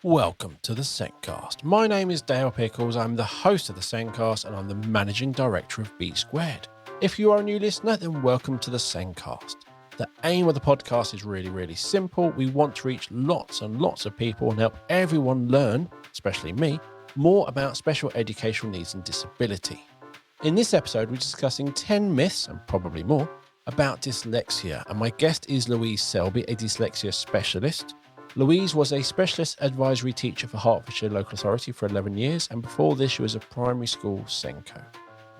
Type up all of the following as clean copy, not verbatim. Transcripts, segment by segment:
Welcome to the Sendcast. My name is Dale Pickles. I'm the host of the Sendcast and I'm the managing director of B Squared. If you are a new listener, then welcome to the Sendcast. The aim of the podcast is really simple. We want to reach lots and lots of people and help everyone learn, especially me, more about special educational needs and disability. In this episode, we're discussing 10 myths, and probably more, about dyslexia. And my guest is Louise Selby, a dyslexia specialist. Louise was a specialist advisory teacher for Hertfordshire Local Authority for 11 years, and before this she was a primary school Senko.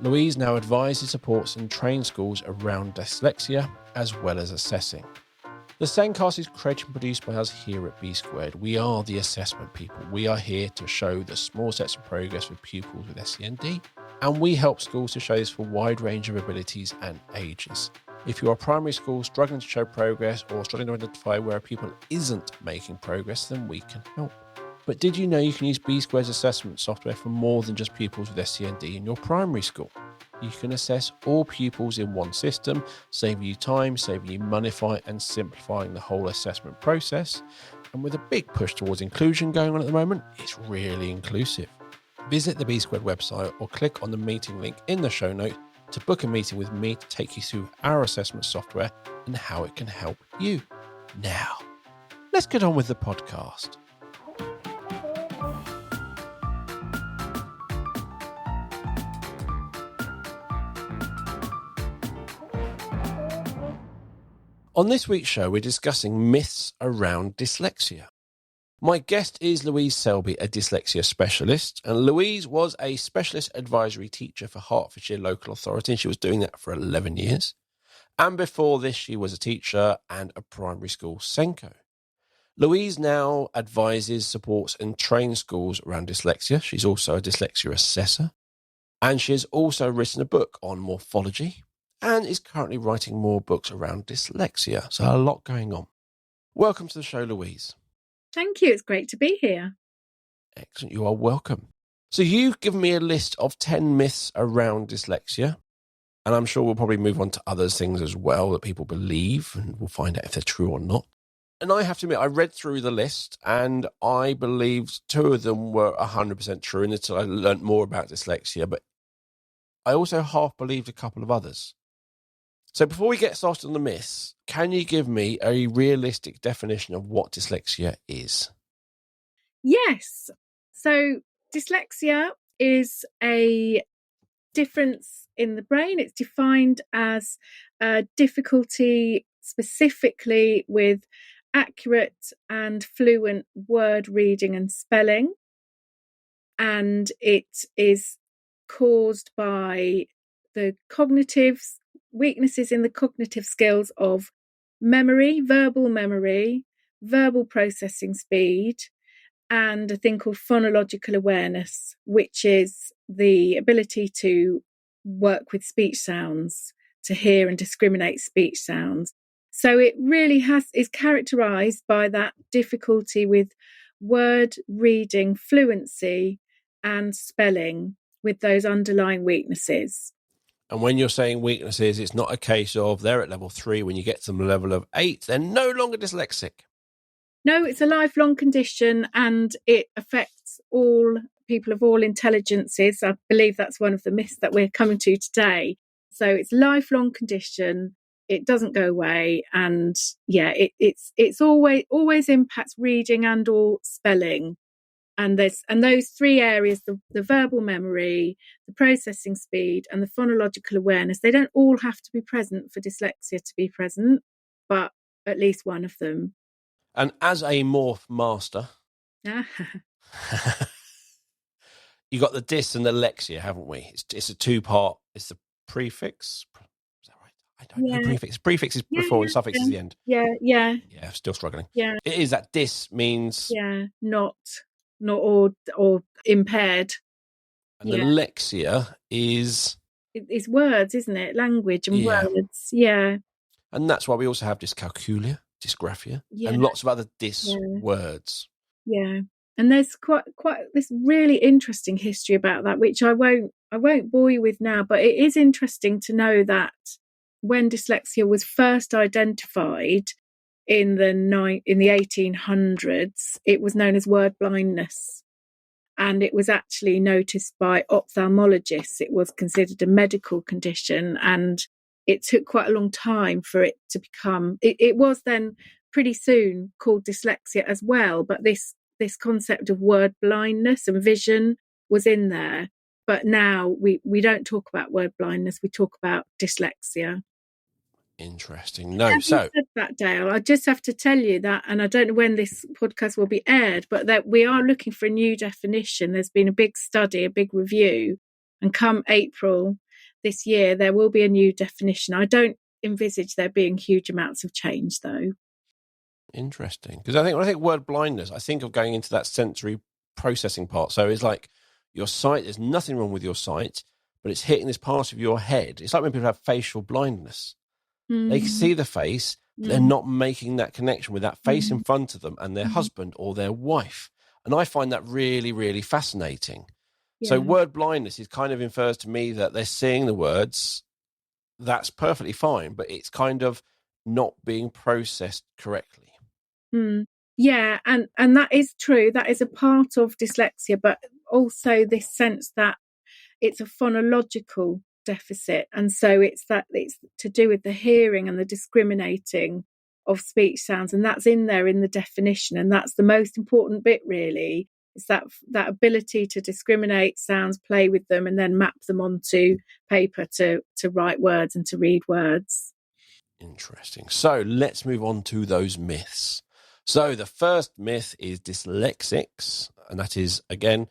Louise now advises, supports and trains schools around dyslexia, as well as assessing. The Sendcast is created and produced by us here at B Squared. We are the assessment people. We are here to show the small steps of progress for pupils with SEND, and we help schools to show this for a wide range of abilities and ages. If you are a primary school struggling to show progress or struggling to identify where a pupil isn't making progress, then we can help. But did you know you can use B Squared's assessment software for more than just pupils with SEND in your primary school? You can assess all pupils in one system, saving you time, saving you money, and simplifying the whole assessment process. And with a big push towards inclusion going on at the moment, it's really inclusive. Visit the B Squared website or click on the meeting link in the show notes to book a meeting with me to take you through our assessment software and how it can help you. Now, let's get on with the podcast. On this week's show, we're discussing myths around dyslexia. My guest is Louise Selby, a dyslexia specialist, and Louise was a specialist advisory teacher for Hertfordshire Local Authority, and she was doing that for 11 years. And before this, she was a teacher and a primary school Senko. Louise now advises, supports and trains schools around dyslexia. She's also a dyslexia assessor, and she has also written a book on morphology and is currently writing more books around dyslexia. So a lot going on. Welcome to the show, Louise. Thank you. It's great to be here. Excellent. You are welcome. So you've given me a list of 10 myths around dyslexia, and I'm sure we'll probably move on to other things as well that people believe, and we'll find out if they're true or not. And I have to admit, I read through the list and I believed 2 of them were 100% true until I learned more about dyslexia, but I also half believed a couple of others. So before we get started on the myths, can you give me a realistic definition of what dyslexia is? Yes. So dyslexia is a difference in the brain. It's defined as a difficulty specifically with accurate and fluent word reading and spelling. And it is caused by the weaknesses in the cognitive skills of memory, verbal processing speed, and a thing called phonological awareness, which is the ability to work with speech sounds, to hear and discriminate speech sounds. So it really is characterized by that difficulty with word reading, fluency, and spelling, with those underlying weaknesses. And when you're saying weaknesses, it's not a case of they're at level 3. When you get to the level of 8, they're no longer dyslexic. No, it's a lifelong condition and it affects all people of all intelligences. I believe that's one of the myths that we're coming to today. So it's a lifelong condition. It doesn't go away. And yeah, it's always impacts reading and or spelling. And those 3 areas, the verbal memory, the processing speed, and the phonological awareness, they don't all have to be present for dyslexia to be present, but at least one of them. And as a morph master, you got the dys and the lexia, haven't we? It's a 2-part. It's the prefix. Is that right? I don't know. Prefix. Prefix is before and suffix is the end. Yeah. Still struggling. Yeah. It is that dys means not or impaired. And the lexia is it's words, isn't it? Language and words. Yeah. And that's why we also have dyscalculia, dysgraphia, and lots of other words. Yeah. And there's quite this really interesting history about that, which I won't bore you with now, but it is interesting to know that when dyslexia was first identified, in the 1800s, it was known as word blindness. And it was actually noticed by ophthalmologists. It was considered a medical condition, and it took quite a long time for it to become, it was then pretty soon called dyslexia as well, but this concept of word blindness and vision was in there. But now we don't talk about word blindness, we talk about dyslexia. Interesting. No, Having so said that, Dale, I just have to tell you that, and I don't know when this podcast will be aired, but that we are looking for a new definition. There's been a big study, a big review, and come April this year, there will be a new definition. I don't envisage there being huge amounts of change, though. interesting. Because when I think word blindness, I think of going into that sensory processing part. So it's like your sight, there's nothing wrong with your sight, but it's hitting this part of your head. It's like when people have facial blindness. They see the face, but they're not making that connection with that face in front of them and their husband or their wife. And I find that really, really fascinating. Yeah. So word blindness is kind of infers to me that they're seeing the words. That's perfectly fine, but it's kind of not being processed correctly. Yeah, and that is true. That is a part of dyslexia, but also this sense that it's a phonological deficit, and so it's to do with the hearing and the discriminating of speech sounds, and that's in there in the definition, and that's the most important bit, really. It's that ability to discriminate sounds, play with them, and then map them onto paper to write words and to read words. Interesting. So let's move on to those myths. So the first myth is dyslexics, and that is, again,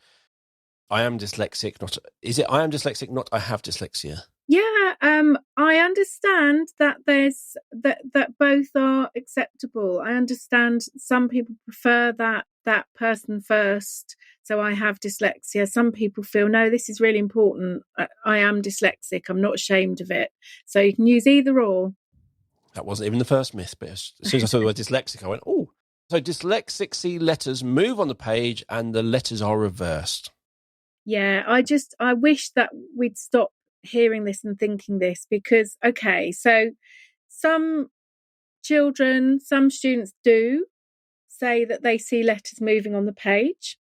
I am dyslexic, not... Is it I am dyslexic, not I have dyslexia? Yeah, I understand that there's that both are acceptable. I understand some people prefer that person first. So I have dyslexia. Some people feel, no, this is really important. I am dyslexic. I'm not ashamed of it. So you can use either or. That wasn't even the first myth, but as soon as I saw the word dyslexic, I went, oh. So dyslexic see letters move on the page and the letters are reversed. Yeah, I wish that we'd stop hearing this and thinking this, because, okay, so some students do say that they see letters moving on the page.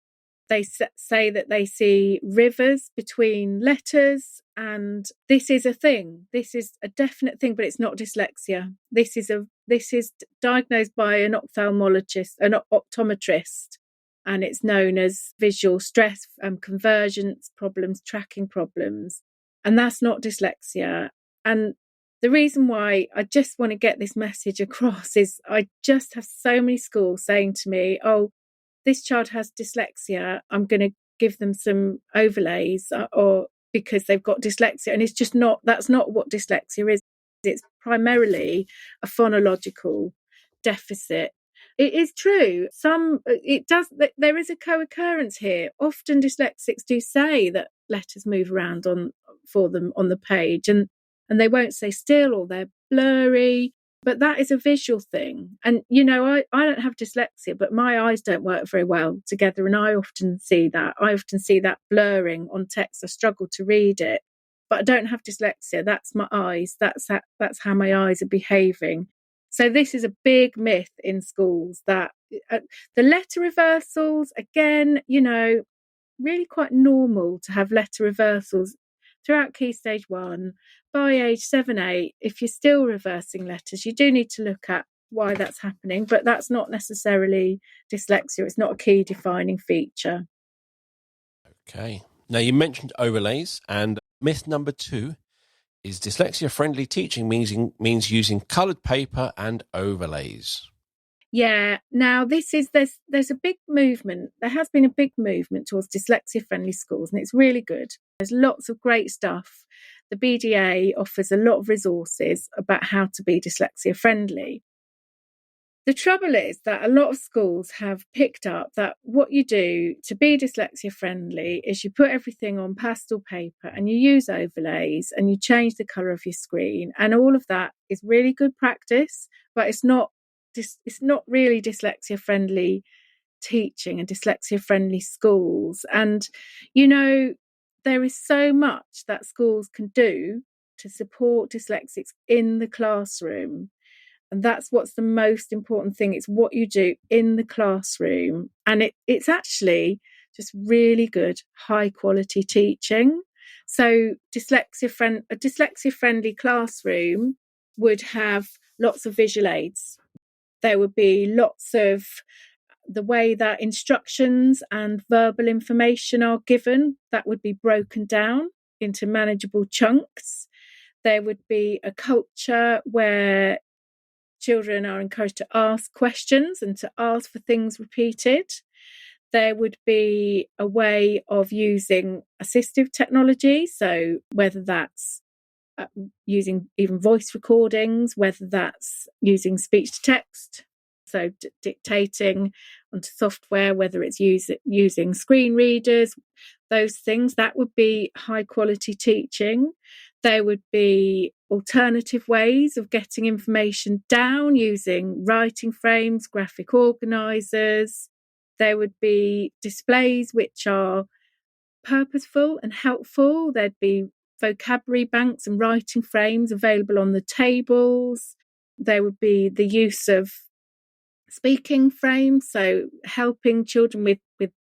They say that they see rivers between letters, and this is a thing. This is a definite thing, but it's not dyslexia. This is diagnosed by an ophthalmologist, an optometrist, and it's known as visual stress convergence problems, tracking problems, and that's not dyslexia. And the reason why I just want to get this message across is I just have so many schools saying to me, oh, this child has dyslexia, I'm going to give them some overlays or because they've got dyslexia. And it's just not, that's not what dyslexia is. It's primarily a phonological deficit. It is true. There is a co-occurrence here. Often dyslexics do say that letters move around for them on the page, and they won't stay still, or they're blurry. But that is a visual thing. And, I don't have dyslexia, but my eyes don't work very well together. And I often see that. I often see that blurring on text. I struggle to read it. But I don't have dyslexia. That's my eyes. That's how my eyes are behaving. So this is a big myth in schools that the letter reversals, again, really quite normal to have letter reversals throughout Key Stage 1. By age 7, 8, if you're still reversing letters, you do need to look at why that's happening, but that's not necessarily dyslexia. It's not a key defining feature. Okay. Now, you mentioned overlays, and myth number 2 is dyslexia-friendly teaching means using coloured paper and overlays. Yeah. Now, there's a big movement. There has been a big movement towards dyslexia-friendly schools, and it's really good. There's lots of great stuff. The BDA offers a lot of resources about how to be dyslexia-friendly. The trouble is that a lot of schools have picked up that what you do to be dyslexia-friendly is you put everything on pastel paper and you use overlays and you change the colour of your screen, and all of that is really good practice, but it's not really dyslexia-friendly teaching and dyslexia-friendly schools. And, there is so much that schools can do to support dyslexics in the classroom. And that's what's the most important thing. It's what you do in the classroom. And it's actually just really good, high quality teaching. So a dyslexia friendly classroom would have lots of visual aids. There would be lots of the way that instructions and verbal information are given, that would be broken down into manageable chunks. There would be a culture where children are encouraged to ask questions and to ask for things repeated. There would be a way of using assistive technology, so whether that's using even voice recordings, whether that's using speech to text, so dictating onto software, whether it's using screen readers, those things, that would be high quality teaching. There would be alternative ways of getting information down using writing frames, graphic organisers. There would be displays which are purposeful and helpful. There'd be vocabulary banks and writing frames available on the tables. There would be the use of speaking frames, so helping children with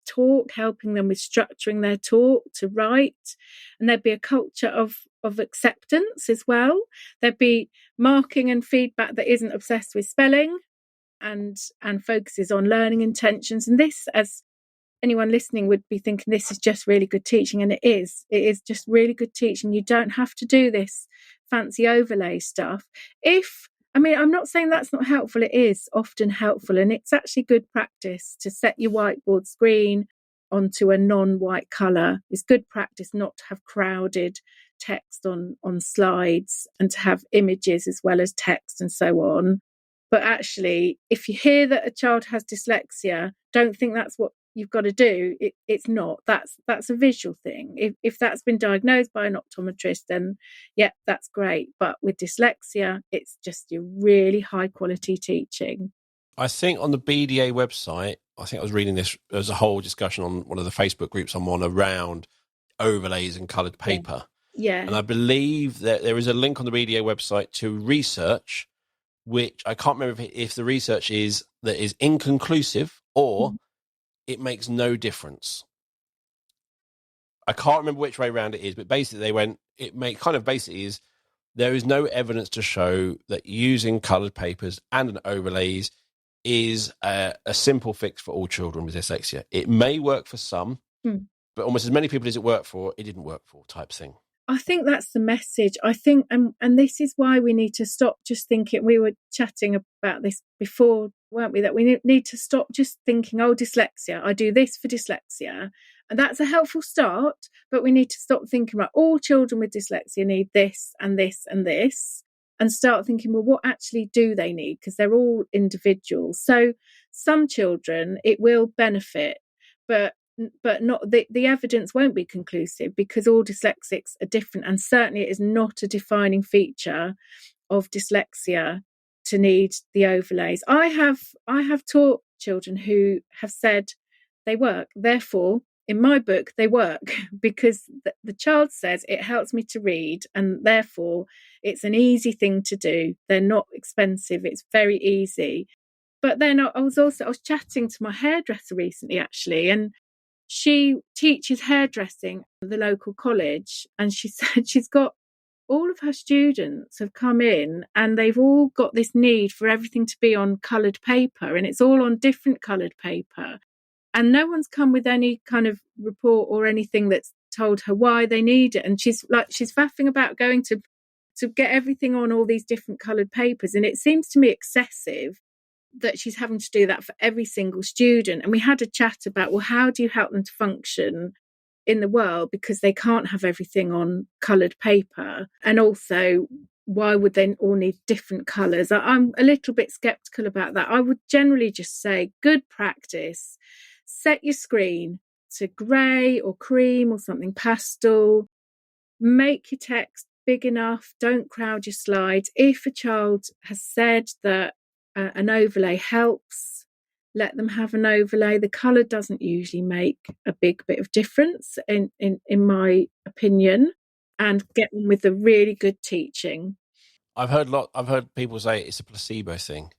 talk, helping them with structuring their talk to write. And there'd be a culture of acceptance as well. There'd be marking and feedback that isn't obsessed with spelling and focuses on learning intentions. And this, as anyone listening would be thinking, this is just really good teaching, and it is just really good teaching. You don't have to do this fancy overlay stuff. I'm not saying that's not helpful. It is often helpful, and it's actually good practice to set your whiteboard screen onto a non-white colour. It's good practice not to have crowded text on slides and to have images as well as text and so on. But actually, if you hear that a child has dyslexia, don't think that's what you've got to do. It's not. That's a visual thing. If that's been diagnosed by an optometrist, then yeah, that's great. But with dyslexia, it's just your really high quality teaching. I think on the BDA website, I think I was reading this, there's a whole discussion on one of the Facebook groups I'm on around overlays and coloured paper. Yeah. And I believe that there is a link on the BDA website to research, which I can't remember if the research is inconclusive or it makes no difference. I can't remember which way around it is, but basically there is no evidence to show that using coloured papers and an overlays is a simple fix for all children with dyslexia. It may work for some, but almost as many people as it worked for, it didn't work for, type thing. I think that's the message. I think, and this is why we need to stop just thinking, we were chatting about this before, weren't we, that we need to stop just thinking, oh, dyslexia, I do this for dyslexia. And that's a helpful start, but we need to stop thinking, right, all children with dyslexia need this and this and this, and start thinking, well, what actually do they need? Because they're all individuals. So some children, it will benefit, but not the evidence won't be conclusive, because all dyslexics are different, and certainly it is not a defining feature of dyslexia to need the overlays. I have taught children who have said they work, therefore in my book they work, because the child says it helps me to read, and therefore it's an easy thing to do. They're not expensive, it's very easy. But then I was chatting to my hairdresser recently, actually, and she teaches hairdressing at the local college, and she said she's got all of her students have come in and they've all got this need for everything to be on coloured paper, and it's all on different coloured paper, and no one's come with any kind of report or anything that's told her why they need it. And she's faffing about going to get everything on all these different coloured papers, and it seems to me excessive that she's having to do that for every single student. And we had a chat about, well, how do you help them to function in the world, because they can't have everything on coloured paper, and also why would they all need different colours? I'm a little bit sceptical about that. I would generally just say good practice, set your screen to grey or cream or something pastel, make your text big enough, don't crowd your slides. If a child has said that an overlay helps, let them have an overlay. The colour doesn't usually make a big bit of difference in my opinion, and get them with the really good teaching. I've heard people say it's a placebo thing.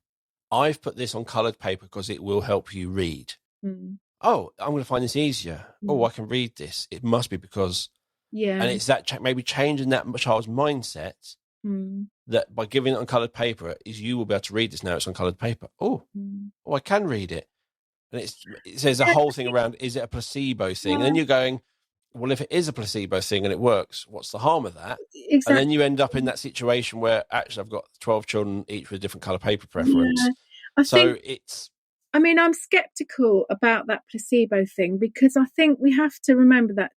I've put this on coloured paper because it will help you read. Mm. Oh, I'm going to find this easier. Oh, I can read this. It must be because, and it's that maybe changing that child's mindset that by giving it on coloured paper is you will be able to read this now. It's on coloured paper. Oh, I can read it. And it says a whole thing around, is it a placebo thing? And then you're going, well, if it is a placebo thing and it works, what's the harm of that? Exactly. And then you end up in that situation where actually I've got 12 children, each with a different colour paper preference. Yeah, I'm skeptical about that placebo thing, because I think we have to remember that,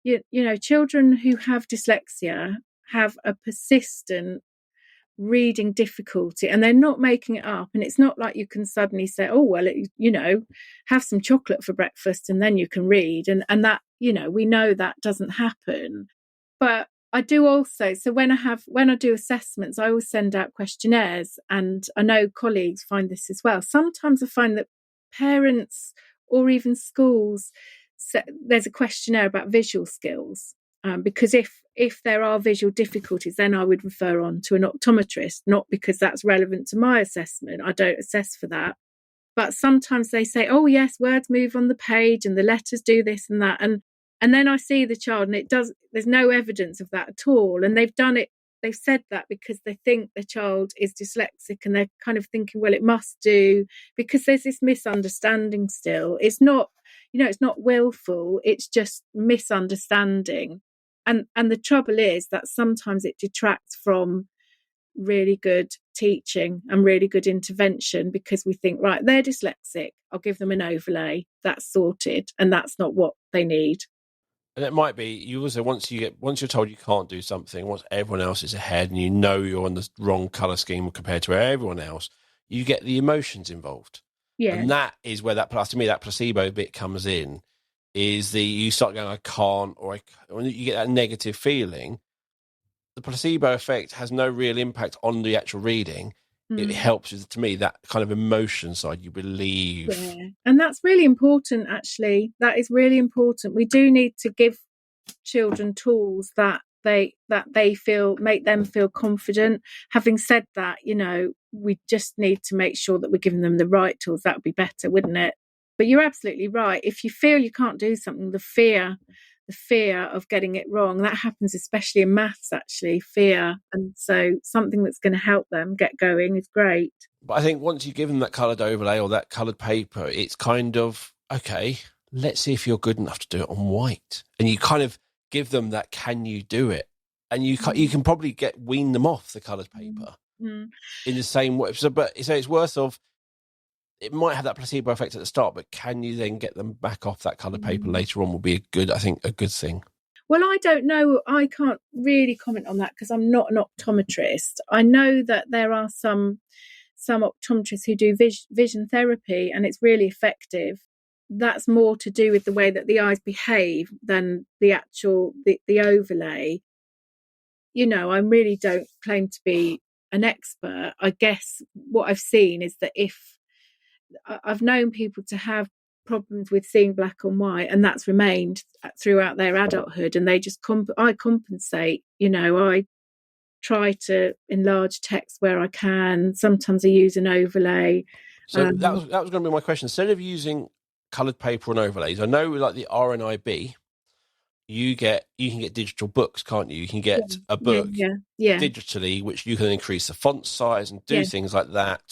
you know, children who have dyslexia have a persistent reading difficulty, and they're not making it up. And it's not like you can suddenly say, oh, well, you know, have some chocolate for breakfast and then you can read. And that, you know, we know that doesn't happen. But I do also, so when I do assessments, I always send out questionnaires, and I know colleagues find this as well. Sometimes I find that parents or even schools, there's a questionnaire about visual skills, because if there are visual difficulties, then I would refer on to an optometrist, not because that's relevant to my assessment. I don't assess for that. But sometimes they say, oh, yes, words move on the page and the letters do this and that. And then I see the child and there's no evidence of that at all. And they've said that because they think the child is dyslexic, and they're kind of thinking, well, it must do, because there's this misunderstanding still. It's not, you know, it's not willful, it's just misunderstanding. And the trouble is that sometimes it detracts from really good teaching and really good intervention, because we think, right, they're dyslexic, I'll give them an overlay, that's sorted, and that's not what they need. And it might be, you also, once you're told you can't do something, once everyone else is ahead and you know you're on the wrong colour scheme compared to everyone else, you get the emotions involved. Yeah. And that is where to me, that placebo bit comes in, is you start going, I can't, or when you get that negative feeling, the placebo effect has no real impact on the actual reading. It helps with, to me, that kind of emotion side, you believe. Yeah. And that's really important, actually. That is really important. We do need to give children tools that they feel, make them feel confident. Having said that, you know, we just need to make sure that we're giving them the right tools. That would be better, wouldn't it? But you're absolutely right. If you feel you can't do something, the fear of getting it wrong, that happens especially in maths, actually, fear. And so something that's going to help them get going is great. But I think once you give them that coloured overlay or that coloured paper, it's kind of, okay, let's see if you're good enough to do it on white. And you kind of give them that, can you do it? And you can probably wean them off the coloured paper in the same way. So it's worth of, it might have that placebo effect at the start, but can you then get them back off that coloured paper later on will be a good thing. Well, I don't know. I can't really comment on that because I'm not an optometrist. I know that there are some optometrists who do vision therapy, and it's really effective. That's more to do with the way that the eyes behave than the actual the overlay. You know, I really don't claim to be an expert. I guess what I've seen is that if I've known people to have problems with seeing black and white, and that's remained throughout their adulthood, and they just I compensate. You know, I try to enlarge text where I can. Sometimes I use an overlay. So that was going to be my question. Instead of using coloured paper and overlays, I know like the RNIB, you can get digital books, can't you? You can get a book digitally, which you can increase the font size and do things like that.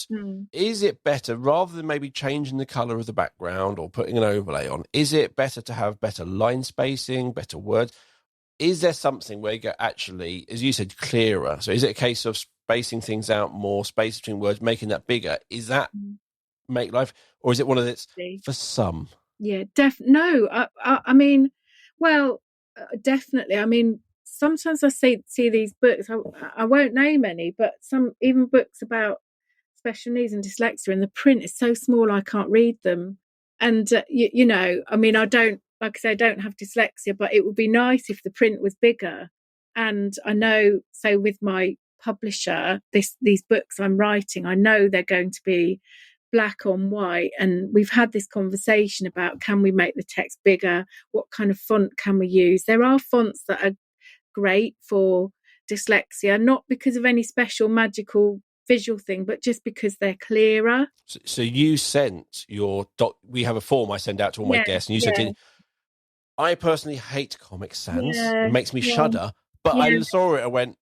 Is it better, rather than maybe changing the colour of the background or putting an overlay on, is it better to have better line spacing, better words? Is there something where you go, actually, as you said, clearer? So is it a case of spacing things out more, space between words, making that bigger? Is that make life, or is it one of it's for some? Yeah, no. I mean, well, definitely. I mean, sometimes I see these books. I won't name any, but some even books about special needs and dyslexia, and the print is so small I can't read them. And you know, I mean, I don't have dyslexia, but it would be nice if the print was bigger. And I know, so with my publisher, these books I'm writing, I know they're going to be black on white, and we've had this conversation about, can we make the text bigger, what kind of font can we use? There are fonts that are great for dyslexia, not because of any special magical visual thing, but just because they're clearer. So you sent your we have a form I send out to all my guests, and you sent in. I personally hate Comic Sans. It makes me shudder. But I saw it and went,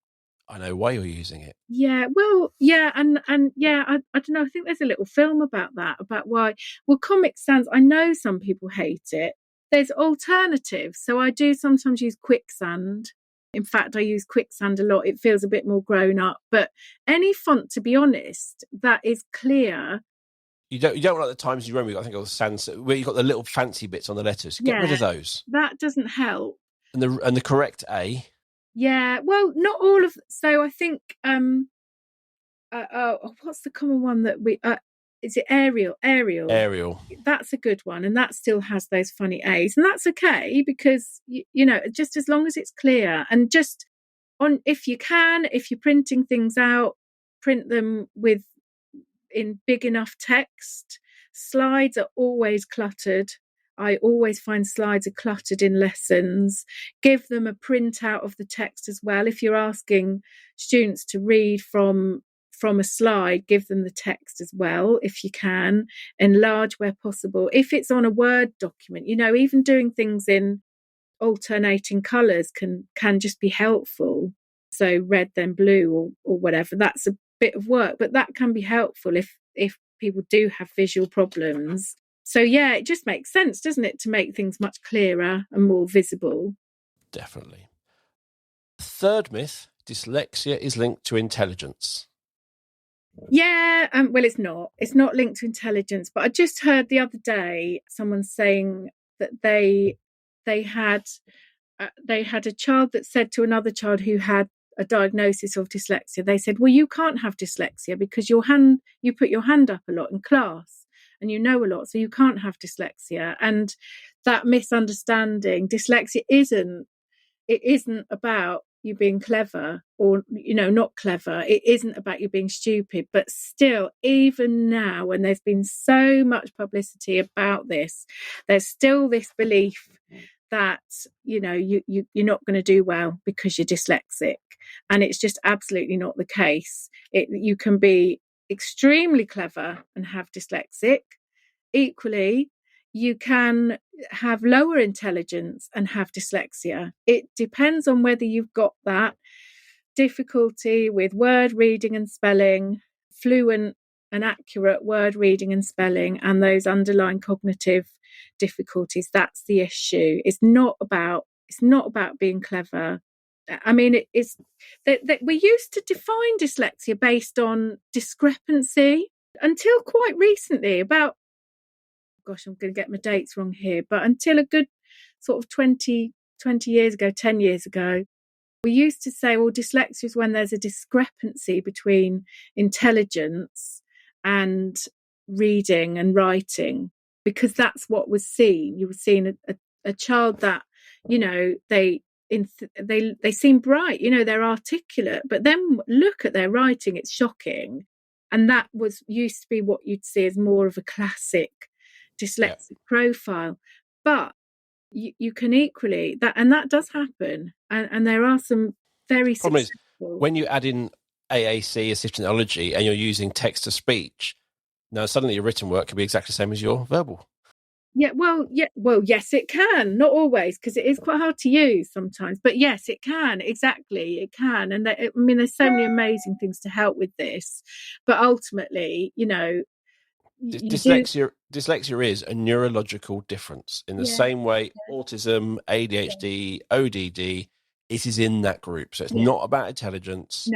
I know why you're using it. Yeah, well, yeah, and yeah, I don't know. I think there's a little film about that, about why. Well, Comic Sans, I know some people hate it. There's alternatives. So I do sometimes use Quicksand. In fact, I use Quicksand a lot. It feels a bit more grown up. But any font, to be honest, that is clear. You don't like the Times New Roman. I think it was Sans, where you got the little fancy bits on the letters. Get rid of those. That doesn't help. And the correct A. Yeah, well, not all of. So I think what's the common one that we is it Arial? That's a good one, and that still has those funny A's, and that's okay, because you know, just as long as it's clear, and just on, if you're printing things out, print them in big enough text. Slides are always cluttered. I always find slides are cluttered in lessons. Give them a printout of the text as well. If you're asking students to read from a slide, give them the text as well, if you can. Enlarge where possible. If it's on a Word document, you know, even doing things in alternating colours can just be helpful. So red then blue or whatever. That's a bit of work, but that can be helpful if people do have visual problems. So yeah, it just makes sense, doesn't it, to make things much clearer and more visible. Definitely. Third myth, dyslexia is linked to intelligence. Yeah, well, it's not. It's not linked to intelligence. But I just heard the other day someone saying that they had a child that said to another child who had a diagnosis of dyslexia, they said, well, you can't have dyslexia because you put your hand up a lot in class and you know a lot, so you can't have dyslexia. And that misunderstanding, dyslexia isn't about you being clever or, you know, not clever. It isn't about you being stupid. But still, even now, when there's been so much publicity about this, there's still this belief that, you know, you're not going to do well because you're dyslexic. And it's just absolutely not the case. You can be extremely clever and have dyslexic. Equally, you can have lower intelligence and have dyslexia. It depends on whether you've got that difficulty with word reading and spelling, fluent and accurate word reading and spelling, and those underlying cognitive difficulties. That's the issue. It's not about being clever. I mean, it's that we used to define dyslexia based on discrepancy until quite recently, about, gosh, I'm going to get my dates wrong here, but until a good sort of 20 years ago, 10 years ago, we used to say, well, dyslexia is when there's a discrepancy between intelligence and reading and writing, because that's what was seen. You were seeing a child that, you know, they seem bright, you know, they're articulate, but then look at their writing, it's shocking. And that used to be what you'd see as more of a classic dyslexic profile. But you can equally that does happen, and there are some very successful. When you add in AAC, assistive technology, and you're using text to speech, now suddenly your written work can be exactly the same as your verbal. Well, yes, it can. Not always, because it is quite hard to use sometimes. But yes, it can. Exactly, it can. And I mean, there's so many amazing things to help with this. But ultimately, you know, dyslexia is a neurological difference in the same way autism, ADHD, ODD, it is in that group. So it's not about intelligence.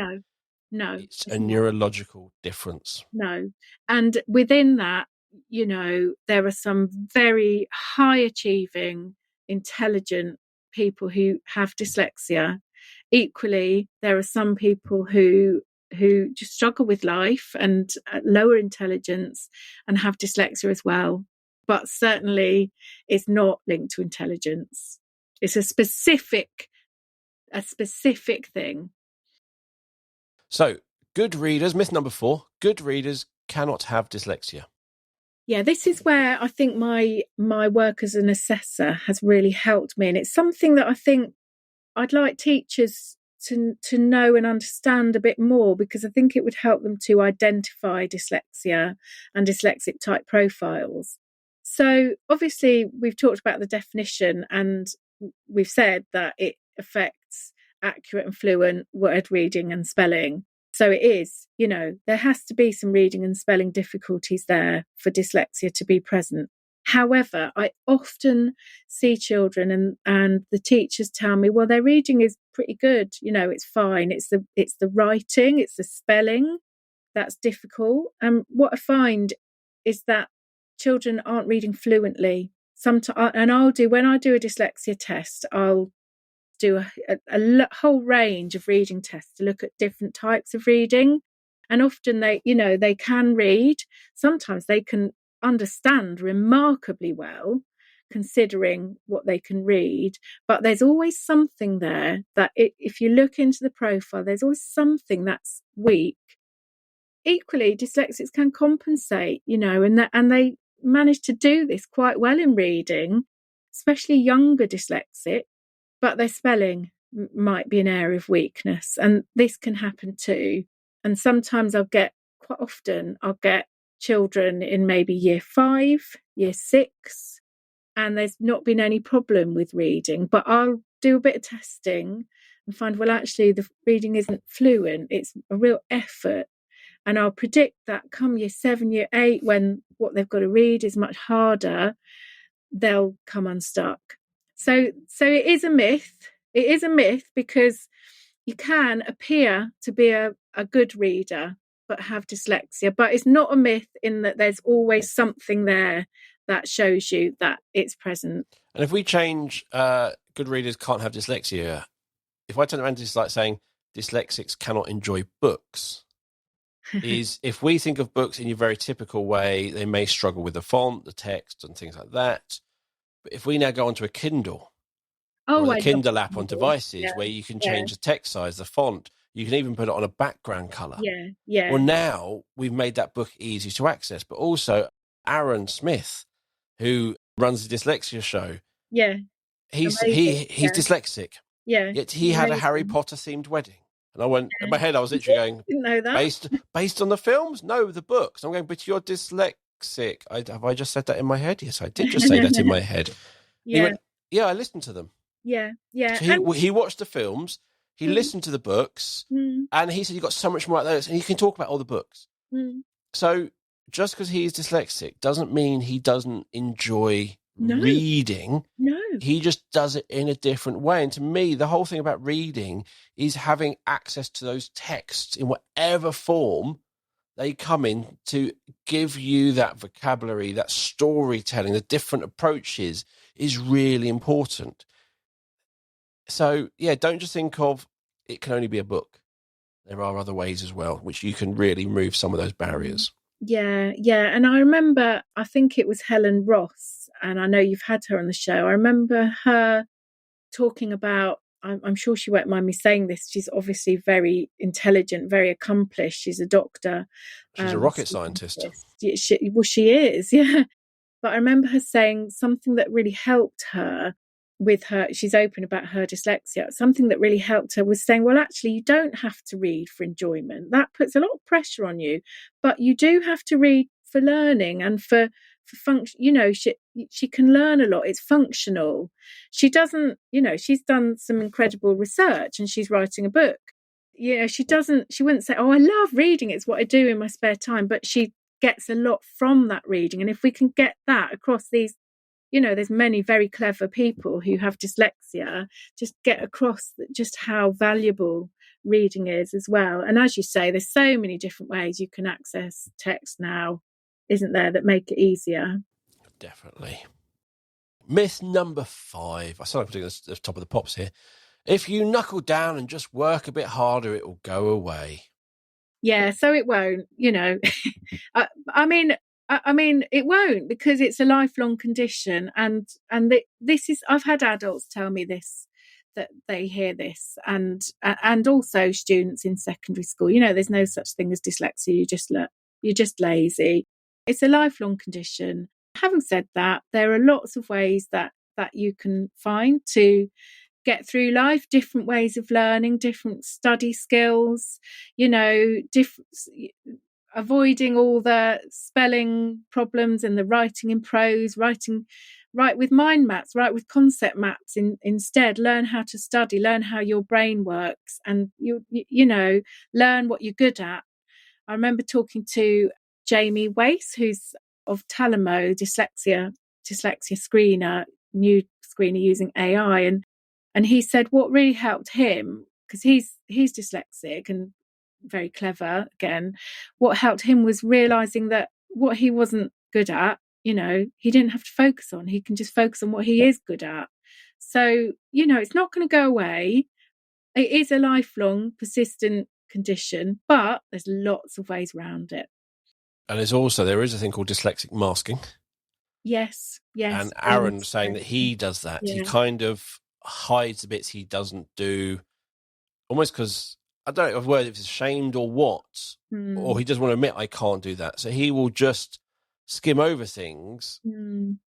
No, it's a neurological difference. No. And within that, you know, there are some very high achieving, intelligent people who have dyslexia. Equally, there are some people who just struggle with life and lower intelligence and have dyslexia as well. But certainly it's not linked to intelligence. It's a specific thing. So, good readers, myth number 4, good readers cannot have dyslexia. Yeah, this is where I think my work as an assessor has really helped me. And it's something that I think I'd like teachers to know and understand a bit more, because I think it would help them to identify dyslexia and dyslexic type profiles. So obviously we've talked about the definition, and we've said that it affects accurate and fluent word reading and spelling. So it is, there has to be some reading and spelling difficulties there for dyslexia to be present. However, I often see children and the teachers tell me, well, their reading is pretty good. It's fine. It's the writing, it's the spelling that's difficult. And what I find is that children aren't reading fluently. Sometimes, and when I do a dyslexia test, I'll do a whole range of reading tests to look at different types of reading. And often they can read. Sometimes they can understand remarkably well, considering what they can read. But there's always something there that if you look into the profile, there's always something that's weak. Equally, dyslexics can compensate, and they manage to do this quite well in reading, especially younger dyslexics. But their spelling might be an area of weakness, and this can happen too. And sometimes quite often I'll get children in maybe year 5, year 6, and there's not been any problem with reading, but I'll do a bit of testing and find, well, actually the reading isn't fluent, it's a real effort. And I'll predict that come year 7, year 8, when what they've got to read is much harder, they'll come unstuck. So it is a myth. It is a myth, because you can appear to be a good reader but have dyslexia. But it's not a myth in that there's always something there that shows you that it's present. And if we change good readers can't have dyslexia, if I turn around to like saying dyslexics cannot enjoy books, is if we think of books in your very typical way, they may struggle with the font, the text, and things like that. But if we now go onto a Kindle or the Kindle app on devices, where you can change the text size, the font, you can even put it on a background color. Yeah. Well, now we've made that book easy to access. But also Aaron Smith, who runs the Dyslexia show, he's dyslexic. Yeah, yet he had a Harry Potter themed wedding. And I went, in my head, I was literally going, didn't know that. Based on the films? No, the books. I'm going, but you're dyslexic. Have I just said that in my head? Yes, I did just say that in my head. He went, yeah, I listened to them. Yeah. So he watched the films, he listened to the books, and he said he got so much more out of those, and he can talk about all the books. So just because he's dyslexic doesn't mean he doesn't enjoy reading. No. He just does it in a different way. And to me, the whole thing about reading is having access to those texts in whatever form they come in, to give you that vocabulary, that storytelling, the different approaches is really important. So, don't just think of it can only be a book. There are other ways as well, which you can really remove some of those barriers. Yeah. And I remember, I think it was Helen Ross, and I know you've had her on the show. I remember her talking about, I'm sure she won't mind me saying this, she's obviously very intelligent, very accomplished. She's a doctor. She's a rocket scientist. She is, yeah. But I remember her saying something that really helped her with her, she's open about her dyslexia, something that really helped her was saying, well, actually, you don't have to read for enjoyment. That puts a lot of pressure on you, but you do have to read for learning and for function. She can learn a lot. It's functional. She doesn't, she's done some incredible research and she's writing a book. She wouldn't say, oh, I love reading, it's what I do in my spare time, but she gets a lot from that reading. And if we can get that across these, there's many very clever people who have dyslexia, just get across just how valuable reading is as well. And as you say, there's so many different ways you can access text now, isn't there, that make it easier. Definitely. Myth number 5. I said I'm doing this at the top of the pops here. If you knuckle down and just work a bit harder, it will go away. Yeah, so it won't, I mean, it won't, because it's a lifelong condition, and this is, I've had adults tell me this, that they hear this, and also students in secondary school. There's no such thing as dyslexia. You're just lazy. It's a lifelong condition. Having said that, there are lots of ways that you can find to get through life, different ways of learning, different study skills, avoiding all the spelling problems and the writing in prose, write with mind maps, write with concept maps instead. Learn how to study, learn how your brain works, and learn what you're good at. I remember talking to Jamie Wace, who's of Talamo, dyslexia screener, new screener using AI, and he said what really helped him, because he's dyslexic and very clever again, what helped him was realizing that what he wasn't good at, he didn't have to focus on. He can just focus on what he is good at. So, it's not going to go away. It is a lifelong, persistent condition, but there's lots of ways around it. And there is a thing called dyslexic masking. Yes. And Aaron was saying that he does that. Yeah. He kind of hides the bits he doesn't do, almost because, I don't know if it's ashamed or what, or he doesn't want to admit I can't do that. So he will just skim over things. And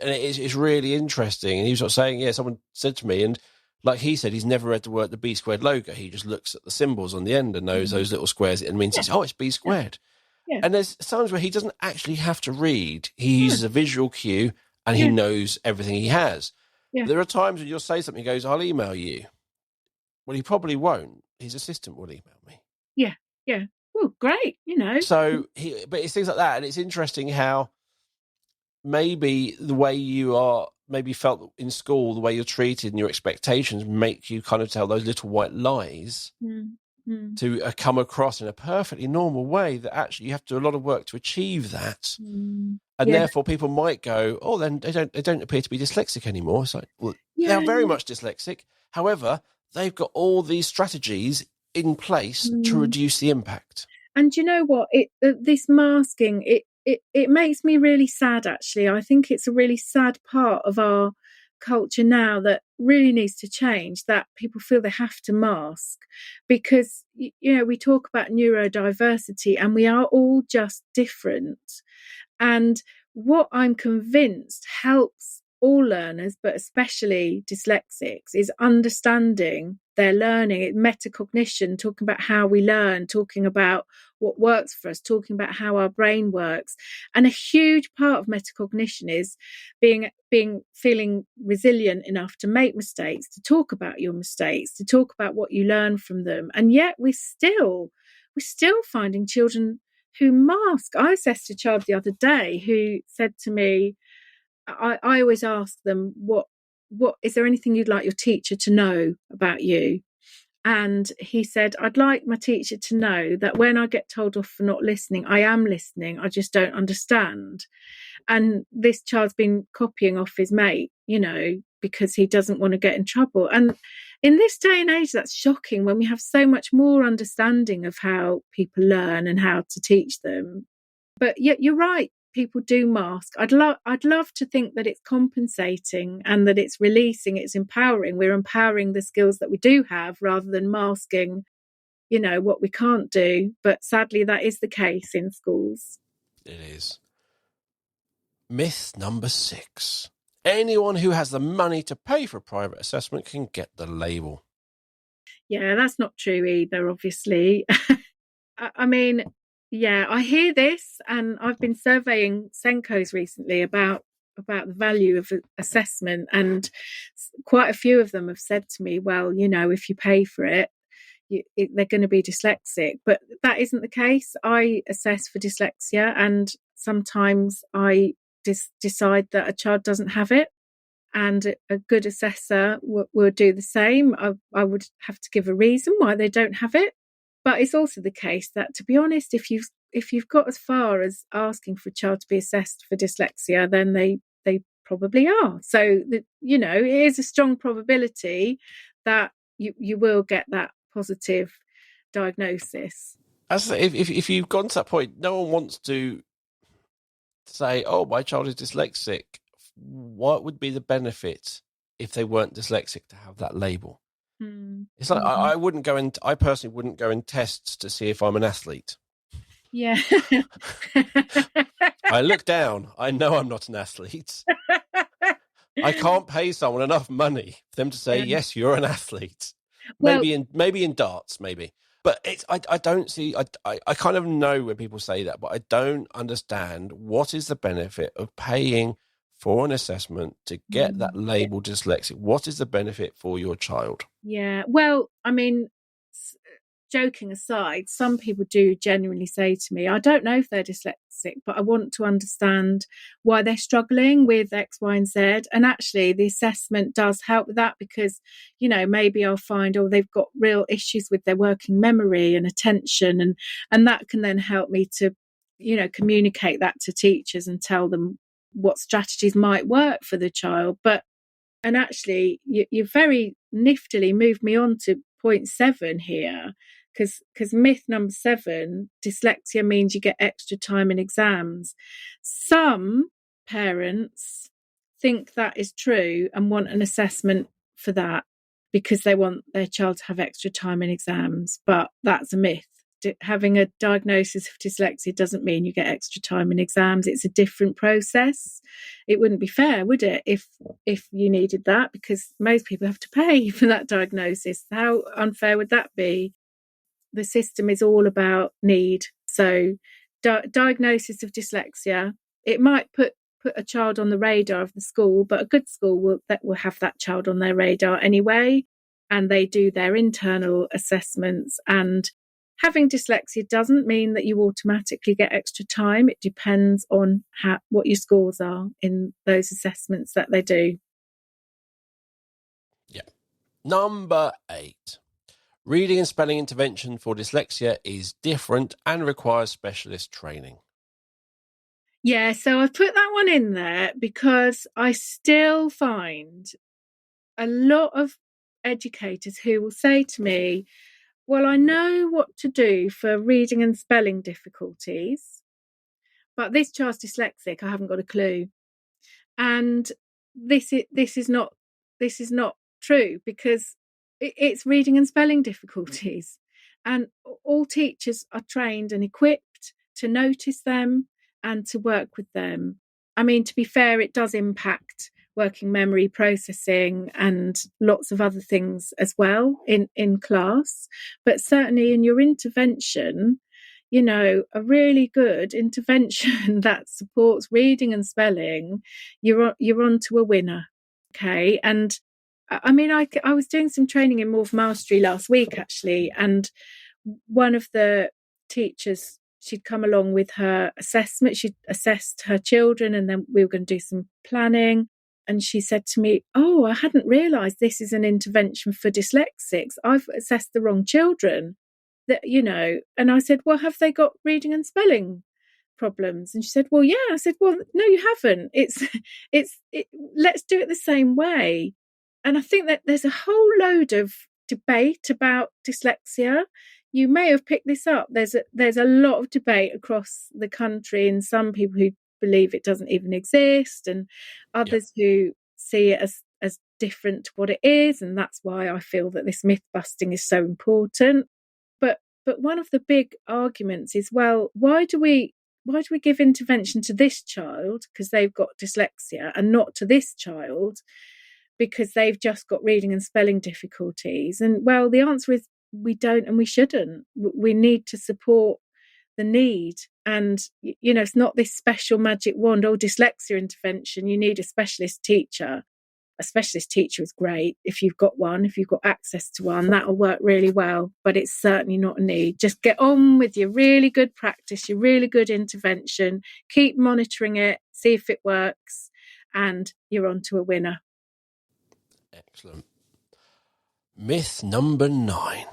it's really interesting. And he was sort of saying, someone said to me, and like he said, he's never read the B squared logo. He just looks at the symbols on the end and knows those little squares. It means it's B squared. Yeah. And there's times where he doesn't actually have to read. He uses a visual cue and he knows everything he has. Yeah. There are times when you'll say something, he goes, I'll email you. Well, he probably won't. His assistant will email me. Yeah. Yeah. Well, great. So but it's things like that. And it's interesting how maybe the way you are maybe felt in school, the way you're treated and your expectations make you kind of tell those little white lies to come across in a perfectly normal way, that actually you have to do a lot of work to achieve that. And therefore people might go, oh, then they don't appear to be dyslexic anymore. It's like, well, they're very much dyslexic. However, they've got all these strategies in place to reduce the impact. And you know what? This masking, it makes me really sad, actually. I think it's a really sad part of our culture now that really needs to change, that people feel they have to mask, because, we talk about neurodiversity and we are all just different. And what I'm convinced helps all learners, but especially dyslexics, is understanding their learning, metacognition, talking about how we learn, talking about what works for us, talking about how our brain works. And a huge part of metacognition is feeling resilient enough to make mistakes, to talk about your mistakes, to talk about what you learn from them. And yet we're still finding children who mask. I assessed a child the other day who said to me, I always ask them, what is there anything you'd like your teacher to know about you? And he said, I'd like my teacher to know that when I get told off for not listening, I am listening, I just don't understand. And this child's been copying off his mate, because he doesn't want to get in trouble. And in this day and age, that's shocking, when we have so much more understanding of how people learn and how to teach them. But yet you're right, people do mask. I'd love to think that it's compensating and that it's releasing, it's empowering. We're empowering the skills that we do have rather than masking, what we can't do. But sadly, that is the case in schools. It is. Myth number 6. Anyone who has the money to pay for a private assessment can get the label. Yeah, that's not true either, obviously. I mean, yeah, I hear this, and I've been surveying Senkos recently about the value of assessment, and quite a few of them have said to me, well, if you pay for it, they're going to be dyslexic. But that isn't the case. I assess for dyslexia, and sometimes I decide that a child doesn't have it, and a good assessor will do the same. I would have to give a reason why they don't have it. But it's also the case that, to be honest, if you've got as far as asking for a child to be assessed for dyslexia, then they probably are. So it is a strong probability that you will get that positive diagnosis. As if you've gone to that point, no one wants to say, "Oh, my child is dyslexic." What would be the benefit if they weren't dyslexic to have that label? It's like I personally wouldn't go in tests to see if I'm an athlete. Yeah. I look down. I know I'm not an athlete. I can't pay someone enough money for them to say, Yeah. yes, you're an athlete. Well, Maybe in darts, maybe. But I don't see, I kind of know when people say that, but I don't understand what is the benefit of paying for an assessment to get that label dyslexic. What is the benefit for your child? yeah. Well, I mean, joking aside, some people do genuinely say to me, I don't know if they're dyslexic, but I want to understand why they're struggling with X, Y, and Z. And actually, the assessment does help with that because, maybe I'll find, they've got real issues with their working memory and attention. And that can then help me to, communicate that to teachers and tell them what strategies might work for the child. And actually, you very niftily moved me on to point 7 here, because myth number 7, dyslexia means you get extra time in exams. Some parents think that is true and want an assessment for that because they want their child to have extra time in exams, but that's a myth. Having a diagnosis of dyslexia doesn't mean you get extra time in exams. It's a different process. It wouldn't be fair, would it, if you needed that, because most people have to pay for that diagnosis. How unfair would that be? The system is all about need. So diagnosis of dyslexia, it might put a child on the radar of the school, but a good school will have that child on their radar anyway, and they do their internal assessments. And having dyslexia doesn't mean that you automatically get extra time. It depends on what your scores are in those assessments that they do. Yeah. Number 8. Reading and spelling intervention for dyslexia is different and requires specialist training. Yeah, so I put that one in there because I still find a lot of educators who will say to me, well, I know what to do for reading and spelling difficulties, but this child's dyslexic, I haven't got a clue. And this is not true, because it's reading and spelling difficulties, and all teachers are trained and equipped to notice them and to work with them. I mean, to be fair, it does impact working memory, processing, and lots of other things as well in class. But certainly in your intervention, a really good intervention that supports reading and spelling, you're on to a winner. Okay. And I mean, I was doing some training in Morph Mastery last week, actually, and one of the teachers, she'd come along with her assessment. She'd assessed her children, and then we were going to do some planning. And she said to me, oh, I hadn't realised this is an intervention for dyslexics. I've assessed the wrong children. And I said, well, have they got reading and spelling problems? And she said, well, yeah. I said, well, no, you haven't. Let's do it the same way. And I think that there's a whole load of debate about dyslexia. You may have picked this up. There's a lot of debate across the country, and some people who believe it doesn't even exist, and others who see it as different to what it is. And that's why I feel that this myth busting is so important. But one of the big arguments is, well, why do we give intervention to this child because they've got dyslexia, and not to this child because they've just got reading and spelling difficulties? And well, the answer is we don't, and we shouldn't. We need to support the need. And it's not this special magic wand, dyslexia intervention, you need a specialist teacher. A specialist teacher is great if you've got one, if you've got access to one, that'll work really well, but it's certainly not a need. Just get on with your really good practice, your really good intervention, keep monitoring it, see if it works, and you're on to a winner. Excellent. Myth number 9.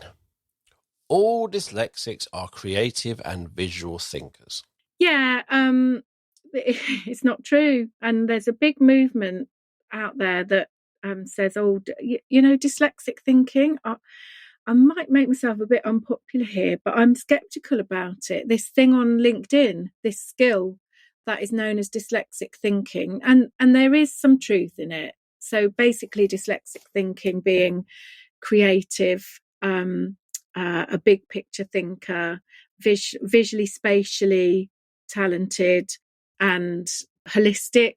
All dyslexics are creative and visual thinkers. Yeah, it's not true. And there's a big movement out there that says, dyslexic thinking. I might make myself a bit unpopular here, but I'm skeptical about it. This thing on LinkedIn, this skill that is known as dyslexic thinking, and there is some truth in it. So basically, dyslexic thinking being creative, a big picture thinker, visually, spatially talented, and holistic.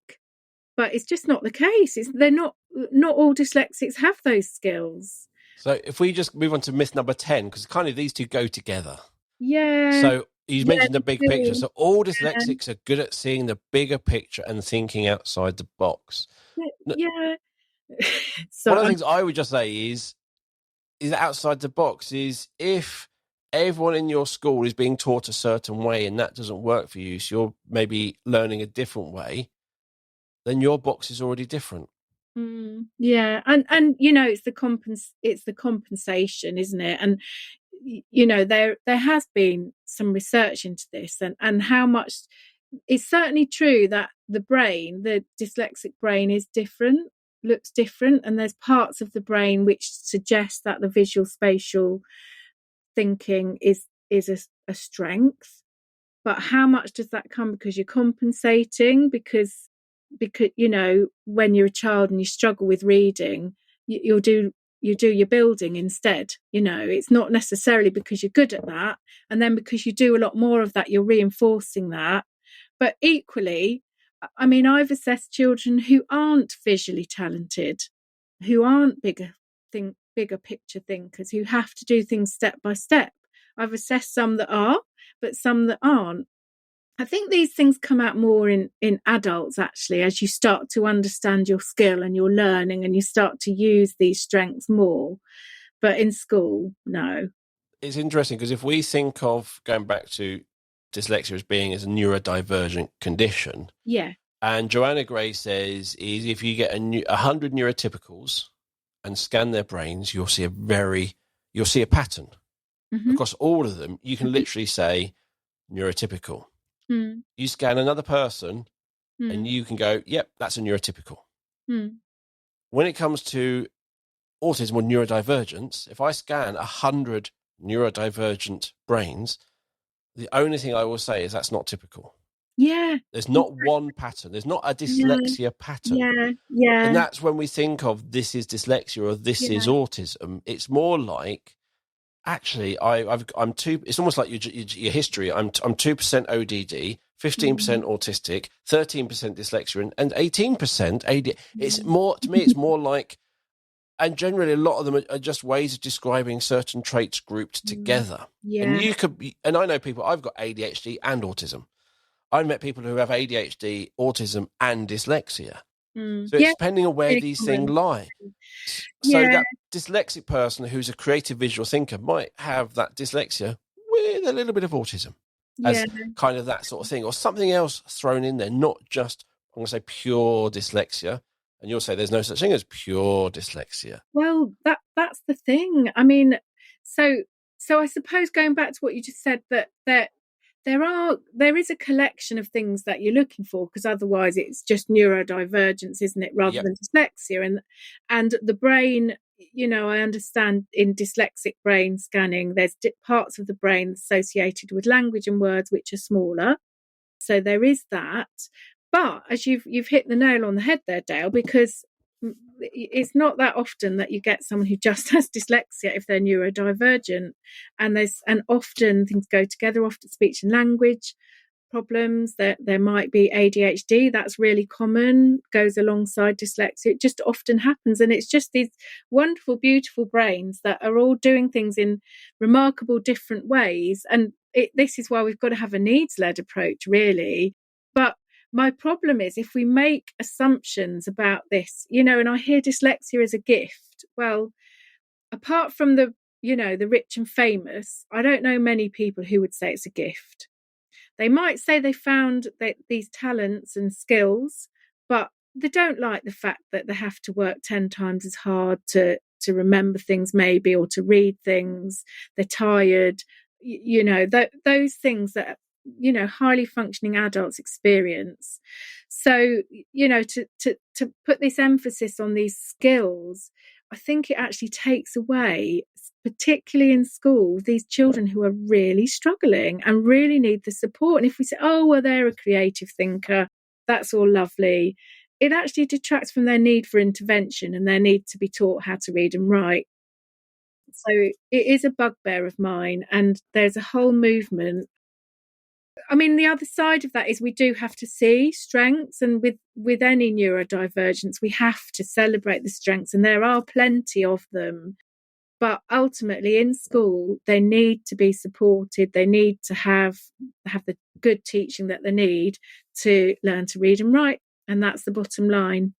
but it's just not the case. They're not all dyslexics have those skills. So if we just move on to myth number 10, because kind of these two go together. Yeah. So you mentioned the big they do. picture. So all dyslexics are good at seeing the bigger picture and thinking outside the box. Yeah. One of the things I would just say is outside the box is if everyone in your school is being taught a certain way and that doesn't work for you, so you're maybe learning a different way, then your box is already different. Yeah, and you know, it's the compensation, isn't it? And you know, there has been some research into this, and how much it's certainly true that the dyslexic brain is different, looks different, and there's parts of the brain which suggest that the visual spatial thinking is a strength. But how much does that come because you're compensating? Because you know, when you're a child and you struggle with reading, you do your building instead. You know, it's not necessarily because you're good at that, and then because you do a lot more of that, you're reinforcing that. But equally, I mean, I've assessed children who aren't visually talented, who aren't bigger picture thinkers, who have to do things step by step. I've assessed some that are, but some that aren't. I think these things come out more in adults, actually, as you start to understand your skill and your learning and you start to use these strengths more. But in school, no. It's interesting because if we think of going back to dyslexia as being as a neurodivergent condition, yeah, and Joanna Gray says is if you get 100 neurotypicals and scan their brains, you'll see a pattern across all of them. You can literally say neurotypical. You scan another person and you can go, yep, that's a neurotypical. When it comes to autism or neurodivergence, if I scan 100 neurodivergent brains, the only thing I will say is that's not typical. Yeah. There's not one pattern. There's not a dyslexia pattern. Yeah. And that's when we think of this is dyslexia or this is autism. It's more like, actually, I'm two. It's almost like your history. I'm 2% ODD, 15% autistic, 13% dyslexia, and 18% AD. It's more to me. It's more like, and generally, a lot of them are just ways of describing certain traits grouped together. Yeah. And you could be, and I know people. I've got ADHD and autism. I've met people who have ADHD, autism, and dyslexia. So it's depending on where these things lie. So that dyslexic person who's a creative visual thinker might have that dyslexia with a little bit of autism as kind of that sort of thing, or something else thrown in there, not just, I'm going to say pure dyslexia. And you'll say there's no such thing as pure dyslexia. Well, that's the thing. I mean, so I suppose going back to what you just said, that there is a collection of things that you're looking for, because otherwise it's just neurodivergence, isn't it, rather than dyslexia. And the brain, you know, I understand in dyslexic brain scanning, there's parts of the brain associated with language and words which are smaller. So there is that. But as you've hit the nail on the head there, Dale, because it's not that often that you get someone who just has dyslexia if they're neurodivergent, and often things go together. Often speech and language problems. There might be ADHD. That's really common. Goes alongside dyslexia. It just often happens, and it's just these wonderful, beautiful brains that are all doing things in remarkable different ways. And this is why we've got to have a needs-led approach, really. But my problem is if we make assumptions about this, you know, and I hear dyslexia as a gift. Well, apart from the rich and famous, I don't know many people who would say it's a gift. They might say they found these talents and skills, but they don't like the fact that they have to work 10 times as hard to remember things, maybe, or to read things. They're tired, you know, those things that, you know, highly functioning adults experience. So, you know, to put this emphasis on these skills, I think it actually takes away, particularly in school, these children who are really struggling and really need the support. And if we say, oh, well, they're a creative thinker, that's all lovely, it actually detracts from their need for intervention and their need to be taught how to read and write. So it is a bugbear of mine, and there's a whole movement. I mean, the other side of that is we do have to see strengths, and with any neurodivergence, we have to celebrate the strengths, and there are plenty of them. But ultimately, in school, they need to be supported. They need to have the good teaching that they need to learn to read and write, and that's the bottom line.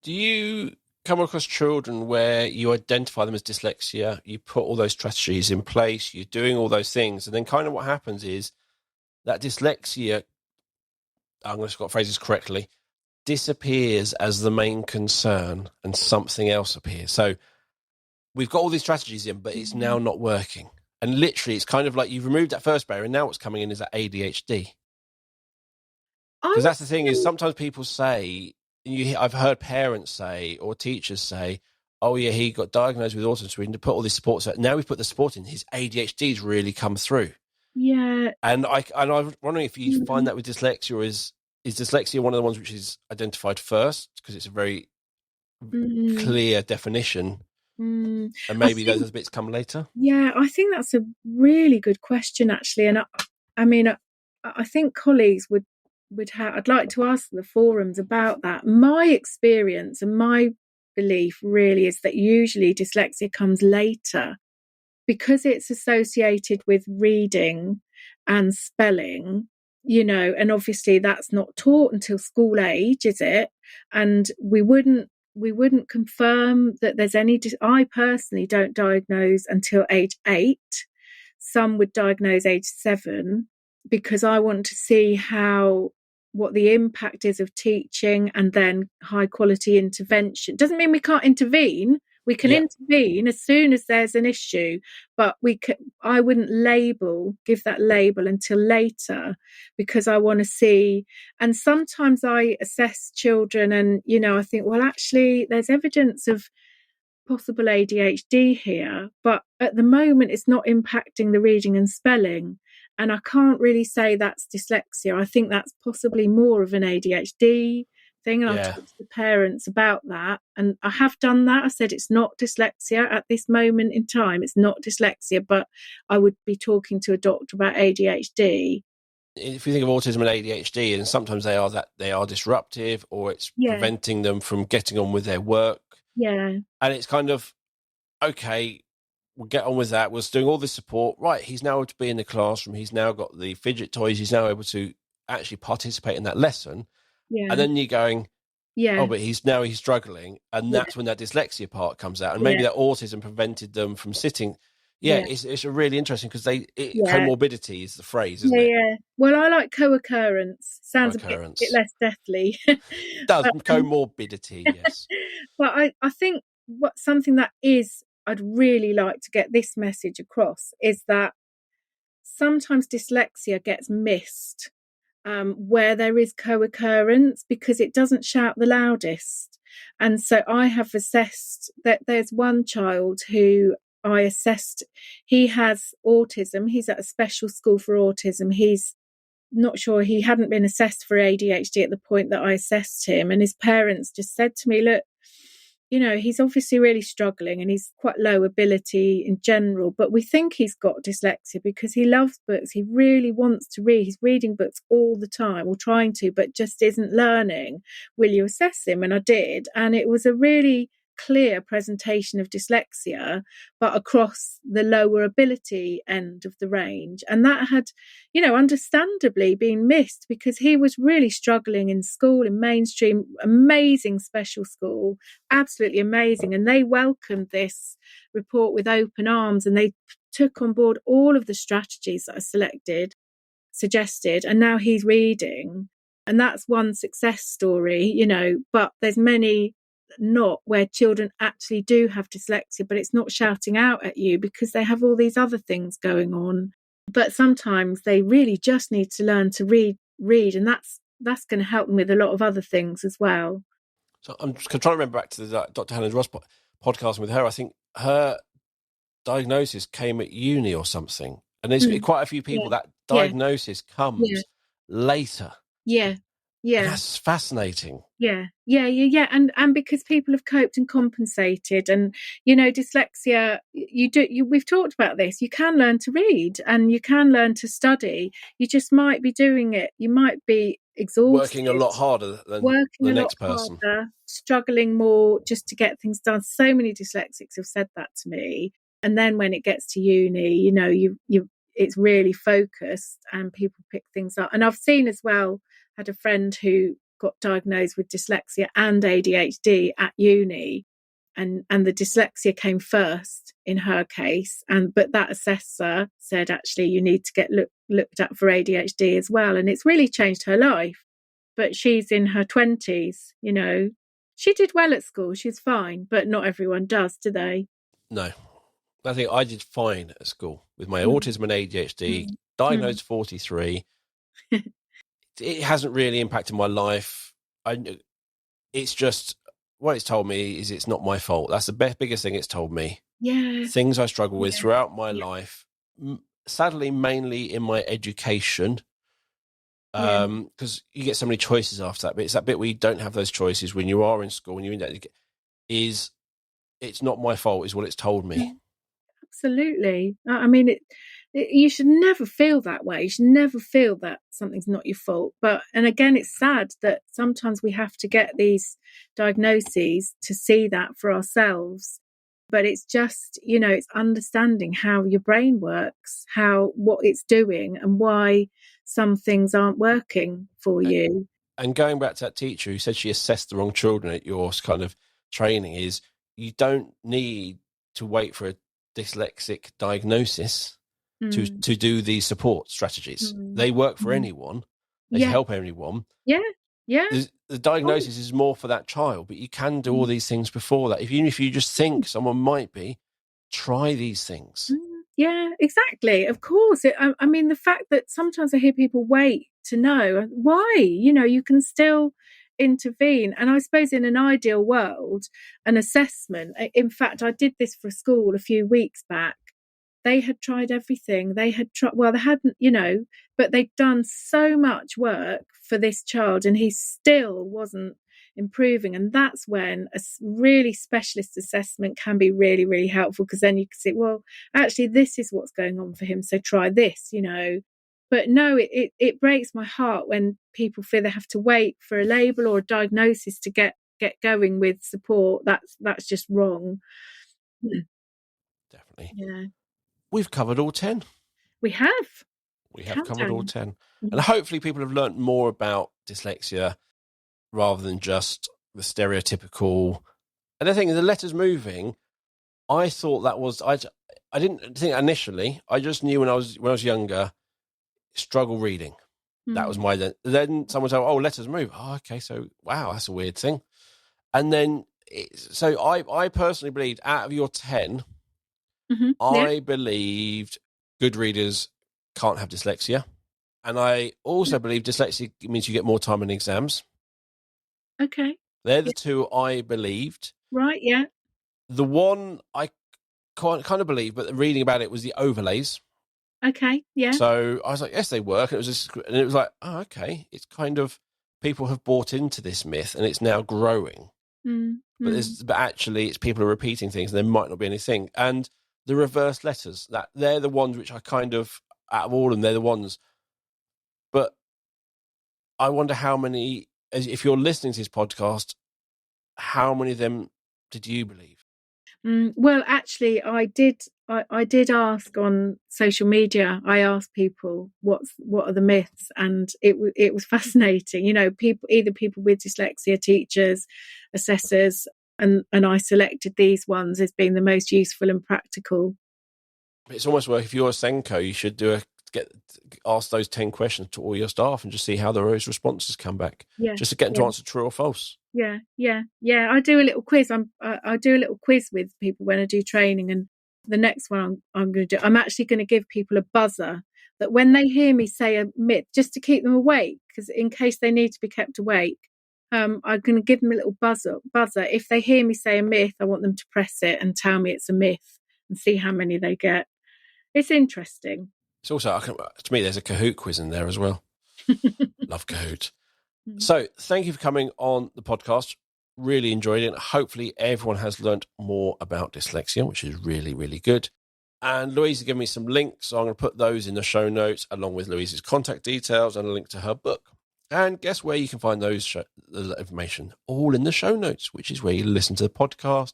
Do you come across children where you identify them as dyslexia, you put all those strategies in place, you're doing all those things, and then kind of what happens is that dyslexia, I'm going to phrase this correctly, disappears as the main concern and something else appears. So we've got all these strategies in, but it's now not working. And literally, it's kind of like you've removed that first barrier, and now what's coming in is that ADHD. Because that's the thing is sometimes people say, I've heard parents say or teachers say, oh yeah, he got diagnosed with autism, so we need to put all this support. So now we've put the support in, his ADHD's really come through. Yeah. And I was wondering if you find that with dyslexia, or is dyslexia one of the ones which is identified first because it's a very clear definition, and maybe those bits come later? Yeah, I think that's a really good question, actually. And I mean, I think colleagues would have. I'd like to ask the forums about that. My experience and my belief really is that usually dyslexia comes later because it's associated with reading and spelling, and obviously that's not taught until school age, is it? And we wouldn't confirm that there's any. I personally don't diagnose until age 8. Some would diagnose age 7 because I want to see what the impact is of teaching and then high quality intervention. Doesn't mean we can't intervene. We can intervene as soon as there's an issue, but I wouldn't give that label until later because I want to see. And sometimes I assess children and, I think, well, actually, there's evidence of possible ADHD here, but at the moment it's not impacting the reading and spelling. And I can't really say that's dyslexia. I think that's possibly more of an ADHD thing. And I've talked to the parents about that. And I have done that. I said it's not dyslexia at this moment in time. It's not dyslexia, but I would be talking to a doctor about ADHD. If you think of autism and ADHD, and sometimes they are disruptive, or it's preventing them from getting on with their work. Yeah. And it's kind of, okay, we'll get on with that. We're doing all this support. Right, he's now able to be in the classroom. He's now got the fidget toys. He's now able to actually participate in that lesson. Yeah. And then you're going, oh, but he's struggling. And that's when that dyslexia part comes out. And maybe that autism prevented them from sitting. It's a really interesting because comorbidity is the phrase, isn't it? Yeah. Well, I like co-occurrence. Sounds a bit less deathly. Does comorbidity, yes. But I think something that I'd really like to get this message across is that sometimes dyslexia gets missed where there is co-occurrence because it doesn't shout the loudest. And so I have assessed that there's one child who I assessed, he has autism. He's at a special school for autism. He's not sure, he hadn't been assessed for ADHD at the point that I assessed him. And his parents just said to me, look, he's obviously really struggling and he's quite low ability in general, but we think he's got dyslexia because he loves books. He really wants to read. He's reading books all the time or trying to, but just isn't learning. Will you assess him? And I did. And it was a really clear presentation of dyslexia, but across the lower ability end of the range. And that had, understandably been missed because he was really struggling in school, in mainstream, amazing special school, absolutely amazing. And they welcomed this report with open arms and they took on board all of the strategies that I suggested, and now he's reading. And that's one success story, but there's many not where children actually do have dyslexia, but it's not shouting out at you because they have all these other things going on. But sometimes they really just need to learn to read, and that's going to help them with a lot of other things as well. So I'm just trying to remember back to the Dr. Helen Ross podcast with her. I think her diagnosis came at uni or something, and there's quite a few people that diagnosis comes later. Yeah. Yeah. And that's fascinating. Yeah. And because people have coped and compensated, and dyslexia, we've talked about this. You can learn to read and you can learn to study. You just might be doing it. You might be exhausted, Working a lot harder than working the a lot next person. harder, struggling more just to get things done. So many dyslexics have said that to me. And then when it gets to uni, you it's really focused and people pick things up. And I've seen as well, had a friend who got diagnosed with dyslexia and ADHD at uni, and the dyslexia came first in her case, but that assessor said actually you need to get looked at for ADHD as well, and it's really changed her life. But she's in her 20s, she did well at school, she's fine, but not everyone does, do they? No, I think I did fine at school with my autism and ADHD, diagnosed 43. It hasn't really impacted my life. It's just, what it's told me is it's not my fault. That's the biggest thing it's told me. Yeah. Things I struggle with throughout my life, sadly, mainly in my education, because you get so many choices after that. But it's that bit where you don't have those choices when you are in school and you're in that. It's not my fault, is what it's told me. Absolutely. I mean, you should never feel that way. You should never feel that something's not your fault. And again, it's sad that sometimes we have to get these diagnoses to see that for ourselves. But it's just, it's understanding how your brain works, what it's doing, and why some things aren't working for you. And going back to that teacher who said she assessed the wrong children at your kind of training, is you don't need to wait for a dyslexic diagnosis to do these support strategies. They work for anyone. They help anyone. Yeah. The diagnosis is more for that child, but you can do all these things before that. Even if you just think someone might be, try these things. Yeah, exactly. Of course. I mean, the fact that sometimes I hear people wait to know why, you can still intervene. And I suppose in an ideal world, an assessment, in fact, I did this for a school a few weeks back. They had tried everything. They hadn't, but they'd done so much work for this child and he still wasn't improving. And that's when a really specialist assessment can be really, really helpful, because then you can see, well, actually, this is what's going on for him. So try this, But no, it breaks my heart when people feel they have to wait for a label or a diagnosis to get going with support. That's just wrong. Definitely. Yeah. We've covered all 10. We have. We have covered all 10. And hopefully people have learnt more about dyslexia rather than just the stereotypical. And I think the letters moving, I thought that was, I didn't think initially, I just knew when I was younger, struggle reading. That was my, then someone said, oh, letters move. Oh, okay. So, wow, that's a weird thing. And then, so I personally believed out of your 10, I believed good readers can't have dyslexia. And I also believe dyslexia means you get more time in exams. Okay. They're the two I believed. Right, yeah. The one I kind of believe, but reading about it was the overlays. Okay, yeah. So I was like, yes, they work. And it was like, oh, okay. It's kind of, people have bought into this myth and it's now growing. But actually it's people are repeating things and there might not be anything. And the reverse letters, that they're the ones which I kind of, out of all of them, they're the ones. But I wonder how many, if you're listening to this podcast, how many of them did you believe? Well, actually, I did ask on social media. I asked people what are the myths, and it was fascinating. People with dyslexia, teachers, assessors, and I selected these ones as being the most useful and practical. It's almost like if you're a Senko, you should ask those 10 questions to all your staff and just see how those responses come back. Just to get them to answer true or false. Yeah. I do a little quiz. I do a little quiz with people when I do training, and the next one I'm going to do, I'm actually going to give people a buzzer that when they hear me say a myth, just to keep them awake, because in case they need to be kept awake, I'm going to give them a little buzzer. If they hear me say a myth, I want them to press it and tell me it's a myth and see how many they get. It's interesting. It's also, to me, there's a Kahoot quiz in there as well. Love Kahoot. So thank you for coming on the podcast. Really enjoyed it. Hopefully everyone has learnt more about dyslexia, which is really, really good. And Louise has given me some links, so I'm going to put those in the show notes, along with Louise's contact details and a link to her book. And guess where you can find those the information? All in the show notes, which is where you listen to the podcast,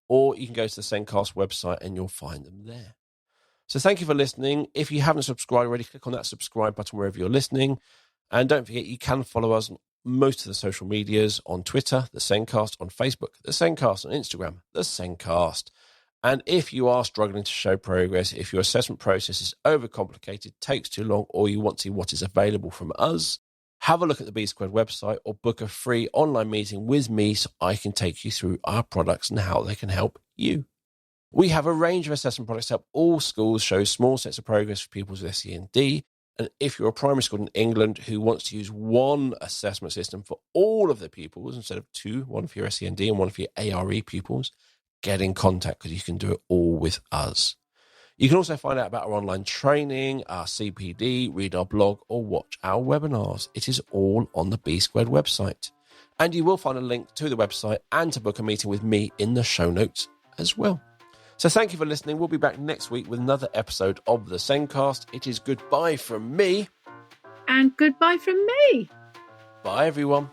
or you can go to the Zencast website and you'll find them there. So thank you for listening. If you haven't subscribed already, click on that subscribe button wherever you're listening. And don't forget, you can follow us on most of the social medias, on Twitter, the Zencast, on Facebook, the Zencast, on Instagram, the Zencast. And if you are struggling to show progress, if your assessment process is overcomplicated, takes too long, or you want to see what is available from us, have a look at the B Squared website or book a free online meeting with me so I can take you through our products and how they can help you. We have a range of assessment products to help all schools show small sets of progress for pupils with SEND. And if you're a primary school in England who wants to use one assessment system for all of the pupils instead of two, one for your SEND and one for your ARE pupils, get in contact because you can do it all with us. You can also find out about our online training, our CPD, read our blog, or watch our webinars. It is all on the B Squared website. And you will find a link to the website and to book a meeting with me in the show notes as well. So thank you for listening. We'll be back next week with another episode of the Zencast. It is goodbye from me. And goodbye from me. Bye, everyone.